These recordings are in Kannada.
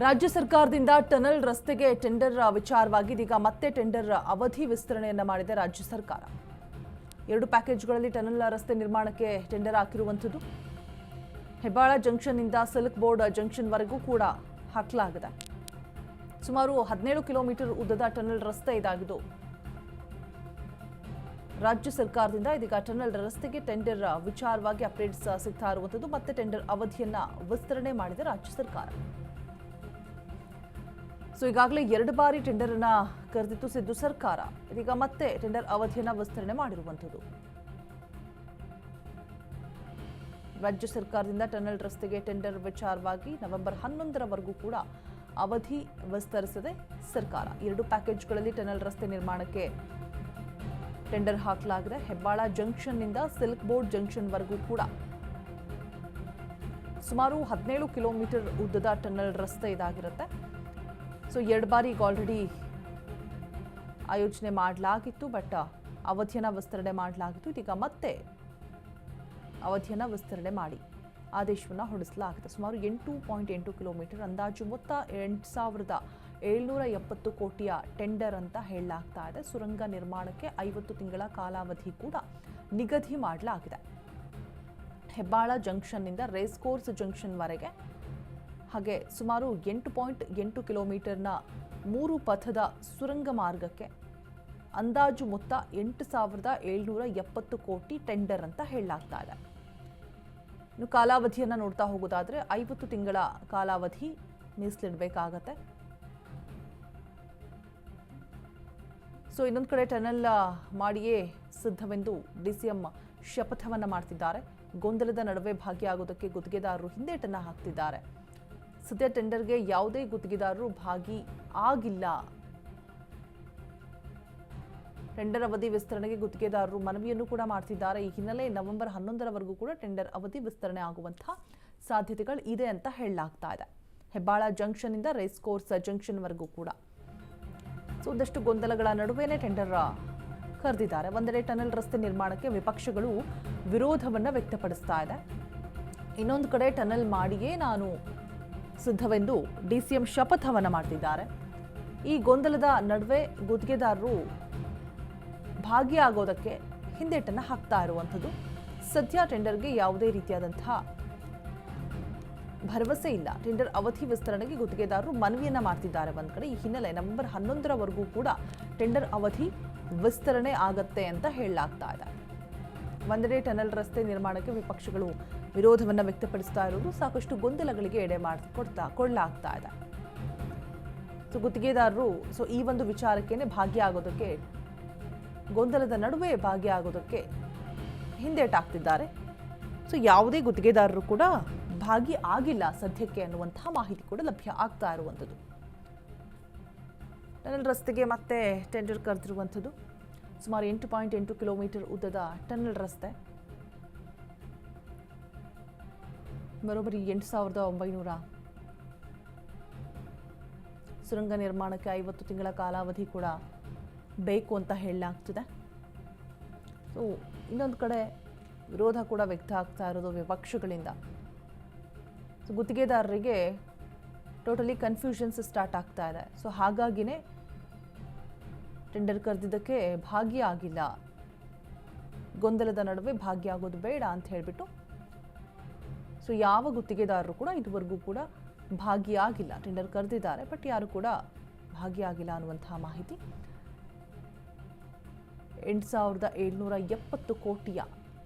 ರಾಜ್ಯ ಸರ್ಕಾರದಿಂದ ಟನಲ್ ರಸ್ತೆಗೆ ಟೆಂಡರ್ ವಿಚಾರವಾಗಿ ಇದೀಗ ಮತ್ತೆ ಟೆಂಡರ್ ಅವಧಿ ವಿಸ್ತರಣೆಯನ್ನ ಮಾಡಿದೆ ರಾಜ್ಯ ಸರ್ಕಾರ. 2 ಪ್ಯಾಕೇಜ್ಗಳಲ್ಲಿ ಟನಲ್ ರಸ್ತೆ ನಿರ್ಮಾಣಕ್ಕೆ ಟೆಂಡರ್ ಹಾಕಿರುವಂಥದ್ದು. ಹೆಬ್ಬಾಳ ಜಂಕ್ಷನ್ ನಿಂದ ಸಿಲ್ಕ್ ಬೋರ್ಡ್ ಜಂಕ್ಷನ್ ವರೆಗೂ ಕೂಡ ಹಾಕಲಾಗಿದೆ. ಸುಮಾರು 17 ಕಿಲೋಮೀಟರ್ ಉದ್ದದ ಟನಲ್ ರಸ್ತೆ ಇದಾಗಿದ್ದು ರಾಜ್ಯ ಸರ್ಕಾರದಿಂದ ಇದೀಗ ಟನಲ್ ರಸ್ತೆಗೆ ಟೆಂಡರ್ ವಿಚಾರವಾಗಿ ಅಪ್ಡೇಟ್ಸ್ ಸಿಗ್ತಾ ಇರುವಂಥದ್ದು. ಮತ್ತೆ ಟೆಂಡರ್ ಅವಧಿಯನ್ನ ವಿಸ್ತರಣೆ ಮಾಡಿದೆ ರಾಜ್ಯ ಸರ್ಕಾರ. ಸೊ ಈಗಾಗಲೇ 2 ಬಾರಿ ಟೆಂಡರ್ ಅನ್ನ ಕರೆದಿತ್ತು ಸಿದ್ದು ಸರ್ಕಾರ. ಇದೀಗ ಮತ್ತೆ ಟೆಂಡರ್ ಅವಧಿಯನ್ನ ವಿಸ್ತರಣೆ ಮಾಡಿರುವಂಥದ್ದು. ರಾಜ್ಯ ಸರ್ಕಾರದಿಂದ ಟನಲ್ ರಸ್ತೆಗೆ ಟೆಂಡರ್ ವಿಚಾರವಾಗಿ ನವೆಂಬರ್ 11ರವರೆಗೂ ಕೂಡ ಅವಧಿ ವಿಸ್ತರಿಸಿದೆ ಸರ್ಕಾರ. 2 ಪ್ಯಾಕೇಜ್ಗಳಲ್ಲಿ ಟನಲ್ ರಸ್ತೆ ನಿರ್ಮಾಣಕ್ಕೆ ಟೆಂಡರ್ ಹಾಕಲಾಗಿದೆ. ಹೆಬ್ಬಾಳ ಜಂಕ್ಷನ್ನಿಂದ ಸಿಲ್ಕ್ ಬೋರ್ಡ್ ಜಂಕ್ಷನ್ವರೆಗೂ ಕೂಡ ಸುಮಾರು 17 ಕಿಲೋಮೀಟರ್ ಉದ್ದದ ಟನಲ್ ರಸ್ತೆ ಇದಾಗಿರುತ್ತೆ. ಸೊ 2 ಬಾರಿ ಈಗ ಆಲ್ರೆಡಿ ಆಯೋಜನೆ ಮಾಡಲಾಗಿತ್ತು, ಬಟ್ ಅವಧಿಯನ್ನ ವಿಸ್ತರಣೆ ಮಾಡಲಾಗಿತ್ತು. ಇದೀಗ ಮತ್ತೆ ಅವಧಿಯನ್ನ ವಿಸ್ತರಣೆ ಮಾಡಿ ಆದೇಶವನ್ನು ಹೊರಡಿಸಲಾಗಿದೆ. ಸುಮಾರು 8.8 ಕಿಲೋಮೀಟರ್, ಅಂದಾಜು ಮೊತ್ತ 8,770 ಕೋಟಿಯ ಟೆಂಡರ್ ಅಂತ ಹೇಳಲಾಗ್ತಾ ಇದೆ. ಸುರಂಗ ನಿರ್ಮಾಣಕ್ಕೆ 50 ತಿಂಗಳ ಕಾಲಾವಧಿ ಕೂಡ ನಿಗದಿ ಮಾಡಲಾಗಿದೆ. ಹೆಬ್ಬಾಳ ಜಂಕ್ಷನ್ನಿಂದ ರೇಸ್ ಕೋರ್ಸ್ ಜಂಕ್ಷನ್ವರೆಗೆ, ಹಾಗೆ ಸುಮಾರು 8.8 ಕಿಲೋಮೀಟರ್ನ 3 ಪಥದ ಸುರಂಗ ಮಾರ್ಗಕ್ಕೆ ಅಂದಾಜು ಮೊತ್ತ 8,770 ಕೋಟಿ ಟೆಂಡರ್ ಅಂತ ಹೇಳಲಾಗ್ತಾ ಇದೆ. ಇನ್ನು ಕಾಲಾವಧಿಯನ್ನು ನೋಡ್ತಾ ಹೋಗೋದಾದ್ರೆ 50 ತಿಂಗಳ ಕಾಲಾವಧಿ ಮೀಸಲಿಡಬೇಕಾಗತ್ತೆ. ಸೊ ಇನ್ನೊಂದು ಕಡೆ ಟನಲ್ ಮಾಡಿಯೇ ಸಿದ್ಧವೆಂದು ಡಿಸಿಎಂ ಶಪಥವನ್ನ ಮಾಡ್ತಿದ್ದಾರೆ. ಗೊಂದಲದ ನಡುವೆ ಭಾಗಿಯಾಗೋದಕ್ಕೆ ಗುತ್ತಿಗೆದಾರರು ಹಿಂದೇಟನ್ನ ಹಾಕ್ತಿದ್ದಾರೆ. ಸದ್ಯ ಟೆಂಡರ್ಗೆ ಯಾವುದೇ ಗುತ್ತಿಗೆದಾರರು ಭಾಗಿ ಆಗಿಲ್ಲ. ಟೆಂಡರ್ ಅವಧಿ ವಿಸ್ತರಣೆಗೆ ಗುತ್ತಿಗೆದಾರರು ಮನವಿಯನ್ನು ಕೂಡ ಮಾಡ್ತಿದ್ದಾರೆ. ಈ ಹಿನ್ನೆಲೆ ನವೆಂಬರ್ 11ರವರೆಗೂ ಕೂಡ ಟೆಂಡರ್ ಅವಧಿ ವಿಸ್ತರಣೆ ಆಗುವಂತಹ ಸಾಧ್ಯತೆಗಳು ಇದೆ ಅಂತ ಹೇಳಲಾಗ್ತಾ ಇದೆ. ಹೆಬ್ಬಾಳ ಜಂಕ್ಷನ್ ಇಂದ ರೇಸ್ ಕೋರ್ಸ್ ಜಂಕ್ಷನ್ವರೆಗೂ ಕೂಡ ಸೊ ಒಂದಷ್ಟು ಗೊಂದಲಗಳ ನಡುವೆನೇ ಟೆಂಡರ್ ಕರೆದಿದ್ದಾರೆ. ಒಂದೆಡೆ ಟನಲ್ ರಸ್ತೆ ನಿರ್ಮಾಣಕ್ಕೆ ವಿಪಕ್ಷಗಳು ವಿರೋಧವನ್ನ ವ್ಯಕ್ತಪಡಿಸ್ತಾ ಇದೆ. ಇನ್ನೊಂದು ಕಡೆ ಟನಲ್ ಮಾಡಿಯೇ ನಾನು ಸಿದ್ಧವೆಂದು ಡಿಸಿಎಂ ಶಪಥವನ್ನ ಮಾಡ್ತಿದ್ದಾರೆ. ಈ ಗೊಂದಲದ ನಡುವೆ ಗುತ್ತಿಗೆದಾರರು ಭಾಗಿಯಾಗೋದಕ್ಕೆ ಹಿಂದೇಟನ್ನ ಹಾಕ್ತಾ ಇರುವಂಥದ್ದು. ಸದ್ಯ ಟೆಂಡರ್ಗೆ ಯಾವುದೇ ರೀತಿಯಾದಂತಹ ಭರವಸೆ ಇಲ್ಲ. ಟೆಂಡರ್ ಅವಧಿ ವಿಸ್ತರಣೆಗೆ ಗುತ್ತಿಗೆದಾರರು ಮನವಿಯನ್ನ ಮಾಡ್ತಿದ್ದಾರೆ ಒಂದ್ ಕಡೆ. ಈ ಹಿನ್ನೆಲೆ ನವೆಂಬರ್ 11ರವರೆಗೂ ಕೂಡ ಟೆಂಡರ್ ಅವಧಿ ವಿಸ್ತರಣೆ ಆಗತ್ತೆ ಅಂತ ಹೇಳಲಾಗ್ತಾ ಇದೆ. ಒಂದೆಡೆ ಟನಲ್ ರಸ್ತೆ ನಿರ್ಮಾಣಕ್ಕೆ ವಿಪಕ್ಷಗಳು ವಿರೋಧವನ್ನ ವ್ಯಕ್ತಪಡಿಸ್ತಾ ಇರೋದು ಸಾಕಷ್ಟು ಗೊಂದಲಗಳಿಗೆ ಎಡೆ ಕೊಡಲಾಗ್ತಾ ಇದೆ. ಸೊ ಗುತ್ತಿಗೆದಾರರು ಈ ಒಂದು ವಿಚಾರಕ್ಕೇನೆ ಭಾಗಿಯಾಗೋದಕ್ಕೆ, ಗೊಂದಲದ ನಡುವೆ ಭಾಗಿಯಾಗೋದಕ್ಕೆ ಹಿಂದೇಟಾಗ್ತಿದ್ದಾರೆ. ಸೊ ಯಾವುದೇ ಗುತ್ತಿಗೆದಾರರು ಕೂಡ ಭಾಗಿ ಆಗಿಲ್ಲ ಸದ್ಯಕ್ಕೆ ಅನ್ನುವಂತಹ ಮಾಹಿತಿ ಕೂಡ ಲಭ್ಯ ಆಗ್ತಾ ಇರುವಂಥದ್ದು. ಟನಲ್ ರಸ್ತೆಗೆ ಮತ್ತೆ ಟೆಂಡರ್ ಕರೆದಿರುವಂಥದ್ದು. ಸುಮಾರು 8.8 ಕಿಲೋಮೀಟರ್ ಉದ್ದದ ಟನಲ್ ರಸ್ತೆ, ಬರೋಬ್ಬರಿ 8,900. ಸುರಂಗ ನಿರ್ಮಾಣಕ್ಕೆ 50 ತಿಂಗಳ ಕಾಲಾವಧಿ ಕೂಡ ಬೇಕು ಅಂತ ಹೇಳಲಾಗ್ತಿದೆ. ಸೊ ಇನ್ನೊಂದು ಕಡೆ ವಿರೋಧ ಕೂಡ ವ್ಯಕ್ತ ಆಗ್ತಾ ಇರೋದು ವಿಪಕ್ಷಗಳಿಂದ. ಸೊ ಗುತ್ತಿಗೆದಾರರಿಗೆ ಟೋಟಲಿ ಕನ್ಫ್ಯೂಷನ್ಸ್ ಸ್ಟಾರ್ಟ್ ಆಗ್ತಾ ಇದೆ. ಸೊ ಹಾಗಾಗಿನೇ ಟೆಂಡರ್ ಕರೆದಿದ್ದಕ್ಕೆ ಭಾಗಿಯಾಗಿಲ್ಲ, ಗೊಂದಲದ ನಡುವೆ ಭಾಗಿಯಾಗೋದು ಬೇಡ ಅಂತ ಹೇಳಿಬಿಟ್ಟು ಸೊ ಯಾವ ಗುತ್ತಿಗೆದಾರರು ಕೂಡ ಇದುವರೆಗೂ ಕೂಡ ಭಾಗಿಯಾಗಿಲ್ಲ. ಟೆಂಡರ್ ಕರೆದಿದ್ದಾರೆ, ಬಟ್ ಯಾರು ಕೂಡ ಭಾಗಿಯಾಗಿಲ್ಲ ಅನ್ನುವಂತಹ ಮಾಹಿತಿ. 8,770 ಕೋಟಿಯ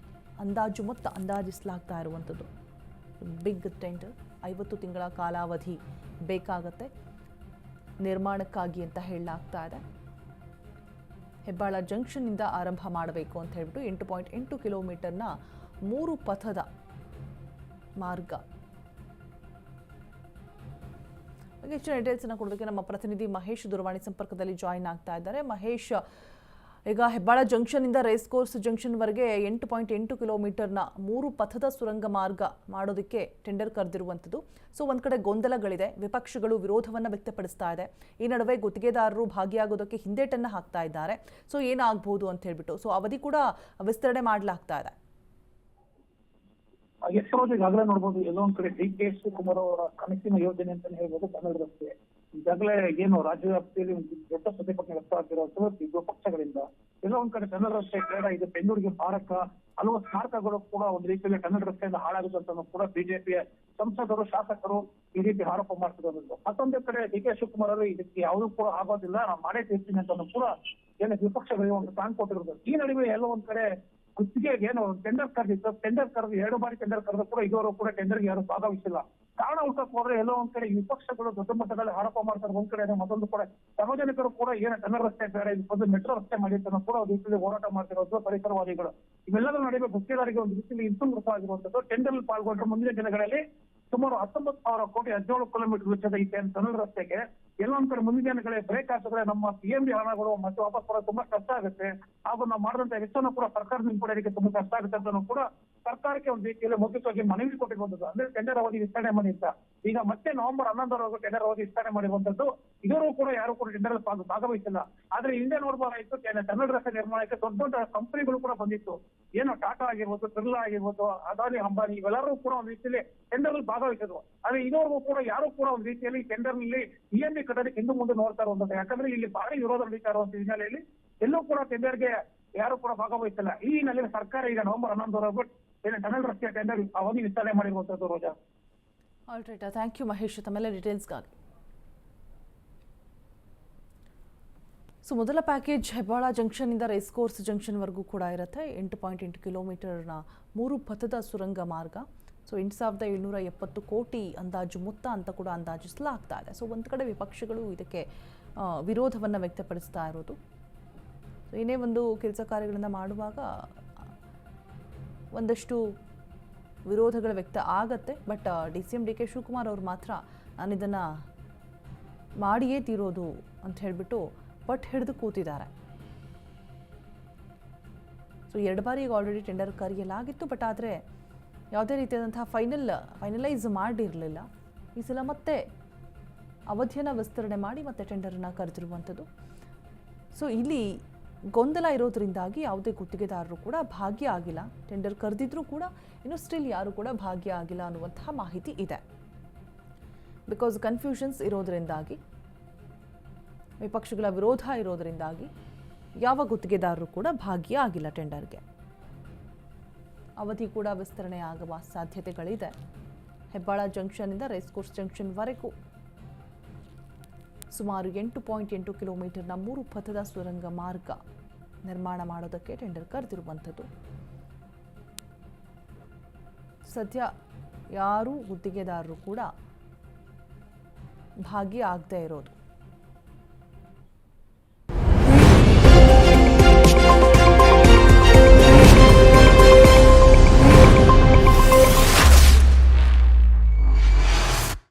ಅಂದಾಜು ಮೊತ್ತ ಅಂದಾಜಿಸಲಾಗ್ತಾ ಇರುವಂಥದ್ದು. ಬಿಗ್ ಟೆಂಡರ್, 50 ತಿಂಗಳ ಕಾಲಾವಧಿ ಬೇಕಾಗತ್ತೆ ನಿರ್ಮಾಣಕ್ಕಾಗಿ ಅಂತ ಹೇಳಲಾಗ್ತಾ ಇದೆ. ಹೆಬ್ಬಾಳ ಜಂಕ್ಷನ್ನಿಂದ ಆರಂಭ ಮಾಡಬೇಕು ಅಂತ ಹೇಳ್ಬಿಟ್ಟು 8.8 ಕಿಲೋಮೀಟರ್ನ 3 ಪಥದ ಮಾರ್ಗ. ಹೆಚ್ಚಿನ ಡೀಟೇಲ್ಸ್ ಅನ್ನು ಕೊಡೋದಕ್ಕೆ ನಮ್ಮ ಪ್ರತಿನಿಧಿ ಮಹೇಶ್ ದೂರವಾಣಿ ಸಂಪರ್ಕದಲ್ಲಿ ಜಾಯಿನ್ ಆಗ್ತಾ ಇದ್ದಾರೆ. ಮಹೇಶ್, ಈಗ ಹೆಬ್ಬಾಳ ಜಂಕ್ಷನ್ ಇಂದ ರೇಸ್ ಕೋರ್ಸ್ ಜಂಕ್ಷನ್ ವರೆಗೆ 8.8 ಕಿಲೋಮೀಟರ್ನ 3 ಪಥದ ಸುರಂಗ ಮಾರ್ಗ ಮಾಡೋದಕ್ಕೆ ಟೆಂಡರ್ ಕರೆದಿರುವಂಥದ್ದು. ಸೊ ಒಂದ್ ಕಡೆ ಗೊಂದಲಗಳಿದೆ, ವಿಪಕ್ಷಗಳು ವಿರೋಧವನ್ನ ವ್ಯಕ್ತಪಡಿಸ್ತಾ ಇದೆ. ಈ ನಡುವೆ ಗುತ್ತಿಗೆದಾರರು ಭಾಗಿಯಾಗೋದಕ್ಕೆ ಹಿಂದೇಟನ್ನ ಹಾಕ್ತಾ ಇದ್ದಾರೆ. ಸೊ ಏನಾಗಬಹುದು ಅಂತ ಹೇಳ್ಬಿಟ್ಟು ಸೊ ಅವಧಿ ಕೂಡ ವಿಸ್ತರಣೆ ಮಾಡಲಾಗ್ತಾ ಇದೆ. ಎಷ್ಟರೋದು ಈಗಾಗಲೇ ನೋಡ್ಬೋದು, ಎಲ್ಲೋ ಒಂದ್ ಕಡೆ ಡಿ.ಕೆ. ಶಿವಕುಮಾರ್ ಅವರ ಕನಸಿನ ಯೋಜನೆ ಅಂತಾನೆ ಹೇಳ್ಬೋದು ಕನ್ನಡ ರಸ್ತೆ. ಈಗಾಗಲೇ ಏನು ರಾಜ್ಯ ವ್ಯಾಪ್ತಿಯಲ್ಲಿ ಒಂದು ದೊಡ್ಡ ಪ್ರತಿಭಟನೆ ವ್ಯಕ್ತ ಆಗ್ತಿರೋದು ವಿಪಕ್ಷಗಳಿಂದ. ಎಲ್ಲೋ ಒಂದ್ ಕಡೆ ಕನ್ನಡ ರಸ್ತೆ ಬೇಡ, ಇದು ಬೆಂಗಳೂರಿಗೆ ಮಾರಕ, ಹಲವು ಸ್ಮಾರಕಗಳು ಕೂಡ ಒಂದು ರೀತಿಯಲ್ಲಿ ಕನ್ನಡ ರಸ್ತೆಯಿಂದ ಹಾಳಾಗುತ್ತೆ ಅಂತ ಕೂಡ ಬಿಜೆಪಿಯ ಸಂಸದರು, ಶಾಸಕರು ಈ ರೀತಿ ಆರೋಪ ಮಾಡ್ತಿರೋದು. ಮತ್ತೊಂದು ಕಡೆ ಡಿ.ಕೆ. ಶಿವಕುಮಾರ್ ಅವರು ಇದಕ್ಕೆ ಯಾವುದೂ ಕೂಡ ಆಗೋದಿಲ್ಲ, ನಾನು ಮಾಡೇ ತೀರ್ತೀನಿ ಅಂತ ಕೂಡ ಏನು ವಿಪಕ್ಷಗಳಿಗೆ ಒಂದು ಪ್ಲಾನ್ ಕೊಟ್ಟಿರೋದು. ಈ ನಡುವೆ ಎಲ್ಲೋ ಒಂದ್ ಕಡೆ ಗುತ್ತಿಗೆಗೆ ಏನು ಟೆಂಡರ್ ಕರೆದಿತ್ತು, ಟೆಂಡರ್ ಕರೆದು 2 ಬಾರಿ ಟೆಂಡರ್ ಕರೆದು ಕೂಡ ಇದುವರೆಗೂ ಕೂಡ ಟೆಂಡರ್ಗೆ ಯಾರು ಭಾಗವಹಿಸಿಲ್ಲ. ಕಾರಣ ಹುಡುಕಕ್ಕೆ ಹೋದ್ರೆ ಎಲ್ಲೋ ಒಂದ್ ಕಡೆ ವಿಪಕ್ಷಗಳು ದೊಡ್ಡ ಮಟ್ಟದಲ್ಲಿ ಆರೋಪ ಮಾಡ್ತಾರೆ ಒಂದ್ ಕಡೆ, ಮತ್ತೊಂದು ಕಡೆ ಸಾರ್ವಜನಿಕರು ಕೂಡ ಏನು ಕನ್ನಡ ರಸ್ತೆ ಬೇಡ, ಇದು ಮೆಟ್ರೋ ರಸ್ತೆ ಮಾಡಿರ್ತಾನೆ ಕೂಡ ಒಂದು ರೀತಿಯಲ್ಲಿ ಹೋರಾಟ ಮಾಡ್ತಿರೋದು ಪರಿಸರವಾದಿಗಳು. ಇವೆಲ್ಲದರ ನಡುವೆ ಗುತ್ತಿಗೆದಾರರಿಗೆ ಒಂದು ರೀತಿಯಲ್ಲಿ ಇನ್ಸುಮೃತವಾಗಿರುವಂತದ್ದು. ಟೆಂಡರ್ ಪಾಲ್ಗೊಂಡ್ರೆ ಮುಂದಿನ ದಿನಗಳಲ್ಲಿ ಸುಮಾರು 19,000 ಕೋಟಿ 17 ಕಿಲೋಮೀಟರ್ ವೆಚ್ಚದ ಈ ಕನ್ನಡ ರಸ್ತೆಗೆ ಎಲ್ಲೊಂದ್ ಕಡೆ ಮುಂದಿನ ದಿನಗಳೇ ಬ್ರೇಕ್ ಹಾಕಿದ್ರೆ ನಮ್ಮ PMD ಹಣಗಳು ಮತ್ತೆ ವಾಪಸ್ ಬರೋದು ತುಂಬಾ ಕಷ್ಟ ಆಗುತ್ತೆ. ಹಾಗೂ ನಾವು ಮಾಡಿದಂತ ವೆಚ್ಚವನ್ನು ಕೂಡ ಸರ್ಕಾರದಿಂದ ಪಡೆಯಲಿಕ್ಕೆ ತುಂಬಾ ಕಷ್ಟ ಆಗುತ್ತೆ ಅಂತ ಕೂಡ ಸರ್ಕಾರಕ್ಕೆ ಒಂದು ರೀತಿಯಲ್ಲಿ ಮುಖ್ಯವಾಗಿ ಮನವಿ ಕೊಟ್ಟಿರುವಂತದ್ದು. ಅಂದ್ರೆ ಟೆಂಡರ್ ಅವಧಿ ವಿಸ್ತರಣೆ ಮಾಡಿ ಅಂತ. ಈಗ ಮತ್ತೆ ನವೆಂಬರ್ 11ರವರೆಗೂ ಟೆಂಡರ್ ಅವಧಿ ವಿಸ್ತರಣೆ ಮಾಡಿರುವಂತದ್ದು. ಇದರೂ ಕೂಡ ಯಾರು ಕೂಡ ಟೆಂಡರ್ ಭಾಗವಹಿಸಿಲ್ಲ. ಆದ್ರೆ ಹಿಂದೆ ನೋಡ್ಬೋದಾಯ್ತು, ಕನ್ನಡ ರಸ್ತೆ ನಿರ್ಮಾಣಕ್ಕೆ ದೊಡ್ಡ ದೊಡ್ಡ ಕಂಪನಿಗಳು ಕೂಡ ಬಂದಿತ್ತು. ಏನು ಟಾಟಾ ಆಗಿರ್ಬೋದು, ಬಿರ್ಲಾ ಆಗಿರ್ಬೋದು, ಅದಾನಿ, ಅಂಬಾನಿ ಇವೆಲ್ಲರೂ ಕೂಡ ಒಂದು ರೀತಿಯಲ್ಲಿ ಟೆಂಡರ್ ಭಾಗವಹಿಸಿದ್ರು. ಆದ್ರೆ ಇದುವರೆಗೂ ಕೂಡ ಯಾರು ಕೂಡ ಒಂದು ರೀತಿಯಲ್ಲಿ ಟೆಂಡರ್ ನಲ್ಲಿ PMD ಕಟ್ಟೋದಕ್ಕೆ ಹಿಂದೆ ಮುಂದೆ ನೋಡ್ತಾ ಇರುವಂತದ್ದು. ಯಾಕಂದ್ರೆ ಇಲ್ಲಿ ಭಾರಿ ವಿರೋಧ ನಡೀತಾ ಇರುವಂತ ಹಿನ್ನೆಲೆಯಲ್ಲಿ ಎಲ್ಲೂ ಕೂಡ ಟೆಂಡರ್ಗೆ ಯಾರು ಕೂಡ ಭಾಗವಹಿಸಿಲ್ಲ. ಈ ಹಿನ್ನೆಲೆಯಲ್ಲಿ ಸರ್ಕಾರ ಈಗ ನವೆಂಬರ್ 11ರವರೆಗೂ ಕನ್ನಡ ರಸ್ತೆ ಟೆಂಡರ್ ಅವಧಿ ವಿಸ್ತರಣೆ ಮಾಡಿರುವಂತದ್ದು. ರೋಜಾ, ಆಲ್ರೈಟ್, ಥ್ಯಾಂಕ್ ಯು ಮಹೇಶ್ ತಮ್ಮೆಲ್ಲ ಡೀಟೇಲ್ಸ್ಗಾಗಿ. ಸೊ ಮೊದಲ ಪ್ಯಾಕೇಜ್ ಹೆಬ್ಬಾಳ ಜಂಕ್ಷನ್ನಿಂದ ರೇಸ್ ಕೋರ್ಸ್ ಜಂಕ್ಷನ್ವರೆಗೂ ಕೂಡ ಇರುತ್ತೆ. 8.8 ಕಿಲೋಮೀಟರ್ನ 3 ಪಥದ ಸುರಂಗ ಮಾರ್ಗ. ಸೊ 8,770 ಕೋಟಿ ಅಂದಾಜು ಮೊತ್ತ ಅಂತ ಕೂಡ ಅಂದಾಜಿಸಲಾಗ್ತಾ ಇದೆ. ಸೊ ಒಂದು ಕಡೆ ವಿಪಕ್ಷಗಳು ಇದಕ್ಕೆ ವಿರೋಧವನ್ನು ವ್ಯಕ್ತಪಡಿಸ್ತಾ ಇರೋದು. ಏನೇ ಒಂದು ಕೆಲಸ ಕಾರ್ಯಗಳನ್ನು ಮಾಡುವಾಗ ಒಂದಷ್ಟು ವಿರೋಧಗಳು ವ್ಯಕ್ತ ಆಗತ್ತೆ. But CM DK. ಶಿವಕುಮಾರ್ ಅವರು ಮಾತ್ರ ನಾನು ಇದನ್ನು ಮಾಡಿಯೇ ತೀರೋದು ಅಂತ ಹೇಳಿಬಿಟ್ಟು ಪಟ್ಟು ಹಿಡಿದು ಕೂತಿದ್ದಾರೆ. ಸೊ 2 ಬಾರಿ ಈಗ ಆಲ್ರೆಡಿ ಟೆಂಡರ್ ಕರೆಯಲಾಗಿತ್ತು. ಬಟ್ ಆದರೆ ಯಾವುದೇ ರೀತಿಯಾದಂತಹ ಫೈನಲೈಸ್ ಮಾಡಿರಲಿಲ್ಲ. ಈ ಸಲ ಮತ್ತೆ ಅವಧಿಯನ್ನು ವಿಸ್ತರಣೆ ಮಾಡಿ ಮತ್ತೆ ಟೆಂಡರನ್ನು ಕರೆದಿರುವಂಥದ್ದು. ಸೊ ಇಲ್ಲಿ ಗೊಂದಲ ಇರೋದ್ರಿಂದಾಗಿ ಯಾವುದೇ ಗುತ್ತಿಗೆದಾರರು ಕೂಡ ಭಾಗ್ಯ ಆಗಿಲ್ಲ. ಟೆಂಡರ್ ಕರೆದಿದ್ರೂ ಕೂಡ ಇನ್ನು ಸ್ಟಿಲ್ ಯಾರು ಕೂಡ ಭಾಗ್ಯ ಆಗಿಲ್ಲ ಅನ್ನುವಂತಹ ಮಾಹಿತಿ ಇದೆ. ಬಿಕಾಸ್ ಕನ್ಫ್ಯೂಷನ್ಸ್ ಇರೋದ್ರಿಂದಾಗಿ, ವಿಪಕ್ಷಗಳ ವಿರೋಧ ಇರೋದ್ರಿಂದಾಗಿ ಯಾವ ಗುತ್ತಿಗೆದಾರರು ಕೂಡ ಭಾಗ್ಯ ಆಗಿಲ್ಲ ಟೆಂಡರ್ಗೆ. ಅವಧಿ ಕೂಡ ವಿಸ್ತರಣೆ ಆಗುವ ಸಾಧ್ಯತೆಗಳಿದೆ. ಹೆಬ್ಬಾಳ ಜಂಕ್ಷನ್ನಿಂದ ರೇಸ್ ಕೋರ್ಸ್ ಜಂಕ್ಷನ್ವರೆಗೂ ಸುಮಾರು 8.8 ಕಿಲೋಮೀಟರ್ನ 3 ಪಥದ ಸುರಂಗ ಮಾರ್ಗ ನಿರ್ಮಾಣ ಮಾಡೋದಕ್ಕೆ ಟೆಂಡರ್ ಕರೆದಿರುವಂಥದ್ದು. ಸದ್ಯ ಯಾರೂ ಗುತ್ತಿಗೆದಾರರು ಕೂಡ ಭಾಗ್ಯ ಆಗದೇ ಇರೋದು.